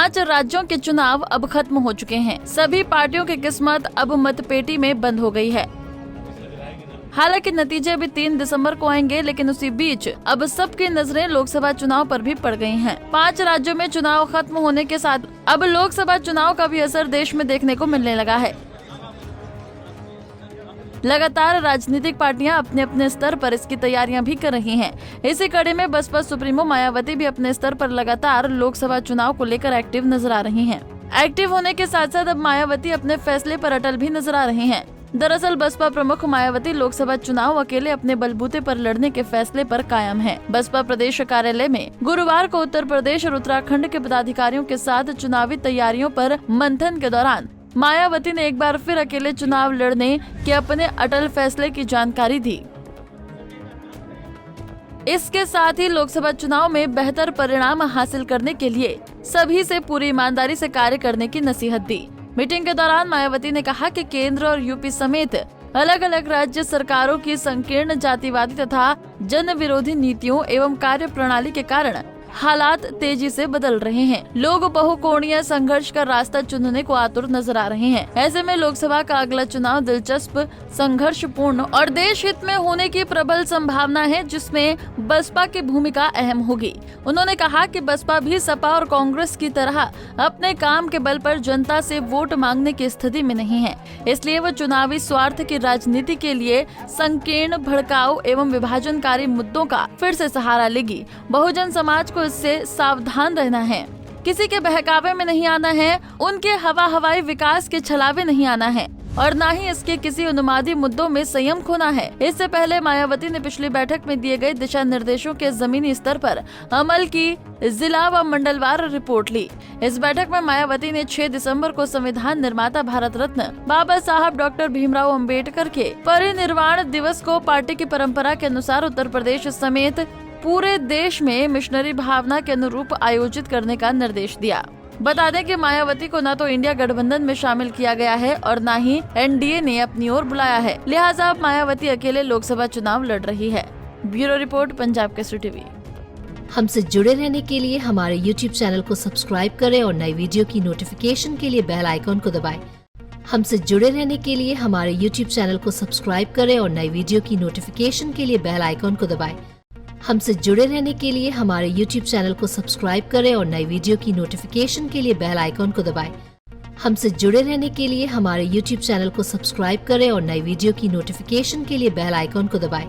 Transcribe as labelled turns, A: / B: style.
A: 5 राज्यों के चुनाव अब खत्म हो चुके हैं। सभी पार्टियों की किस्मत अब मतपेटी में बंद हो गई है। हालांकि नतीजे अभी 3 दिसंबर को आएंगे, लेकिन उसी बीच अब सबकी नजरें लोकसभा चुनाव पर भी पड़ गई हैं। 5 राज्यों में चुनाव खत्म होने के साथ अब लोकसभा चुनाव का भी असर देश में देखने को मिलने लगा है। लगातार राजनीतिक पार्टियां अपने अपने स्तर पर इसकी तैयारियां भी कर रही हैं। इसी कड़ी में बसपा सुप्रीमो मायावती भी अपने स्तर पर लगातार लोकसभा चुनाव को लेकर एक्टिव नजर आ रही हैं। एक्टिव होने के साथ साथ अब मायावती अपने फैसले पर अटल भी नजर आ रही हैं। दरअसल बसपा प्रमुख मायावती लोकसभा चुनाव अकेले अपने बलबूते पर लड़ने के फैसले पर कायम है। बसपा प्रदेश कार्यालय में गुरुवार को उत्तर प्रदेश और उत्तराखंड के पदाधिकारियों के साथ चुनावी तैयारियों पर मंथन के दौरान मायावती ने एक बार फिर अकेले चुनाव लड़ने के अपने अटल फैसले की जानकारी दी। इसके साथ ही लोकसभा चुनाव में बेहतर परिणाम हासिल करने के लिए सभी से पूरी ईमानदारी से कार्य करने की नसीहत दी। मीटिंग के दौरान मायावती ने कहा कि केंद्र और यूपी समेत अलग अलग राज्य सरकारों की संकीर्ण जातिवादी तथा जन विरोधी नीतियों एवं कार्य प्रणाली के कारण हालात तेजी से बदल रहे हैं। लोग बहुकोणीय संघर्ष का रास्ता चुनने को आतुर नजर आ रहे हैं। ऐसे में लोकसभा का अगला चुनाव दिलचस्प, संघर्षपूर्ण और देश हित में होने की प्रबल संभावना है, जिसमें बसपा की भूमिका अहम होगी। उन्होंने कहा कि बसपा भी सपा और कांग्रेस की तरह अपने काम के बल पर जनता से वोट मांगने की स्थिति में नहीं है, इसलिए वो चुनावी स्वार्थ की राजनीति के लिए संकीर्ण, भड़काऊ एवं विभाजनकारी मुद्दों का फिर से सहारा लेगी। बहुजन समाज को इससे सावधान रहना है, किसी के बहकावे में नहीं आना है, उनके हवाई विकास के छलावे नहीं आना है और न ही इसके किसी उन्मादी मुद्दों में संयम खोना है। इससे पहले मायावती ने पिछली बैठक में दिए गए दिशा निर्देशों के जमीनी स्तर पर अमल की जिला व मंडलवार रिपोर्ट ली। इस बैठक में मायावती ने 6 दिसंबर को संविधान निर्माता भारत रत्न बाबा साहब डॉक्टर भीमराव अंबेडकर के परिनिर्वाण दिवस को पार्टी की परंपरा के अनुसार उत्तर प्रदेश समेत पूरे देश में मिशनरी भावना के अनुरूप आयोजित करने का निर्देश दिया। बता दें कि मायावती को न तो इंडिया गठबंधन में शामिल किया गया है और न ही एनडीए ने अपनी ओर बुलाया है, लिहाजा अब मायावती अकेले लोकसभा चुनाव लड़ रही है। Bureau report, Punjab Kesari TV.
B: हमसे जुड़े रहने के लिए हमारे YouTube चैनल को सब्सक्राइब करें और नई वीडियो की नोटिफिकेशन के लिए बेल आइकॉन को दबाएं। हमसे जुड़े रहने के लिए हमारे YouTube चैनल को सब्सक्राइब करें और नई वीडियो की नोटिफिकेशन के लिए बेल आइकॉन को दबाएं। हमसे जुड़े रहने के लिए हमारे YouTube चैनल को सब्सक्राइब करें और नई वीडियो की नोटिफिकेशन के लिए बेल आइकॉन को दबाएं। हमसे जुड़े रहने के लिए हमारे YouTube चैनल को सब्सक्राइब करें और नई वीडियो की नोटिफिकेशन के लिए बेल आइकॉन को दबाएं।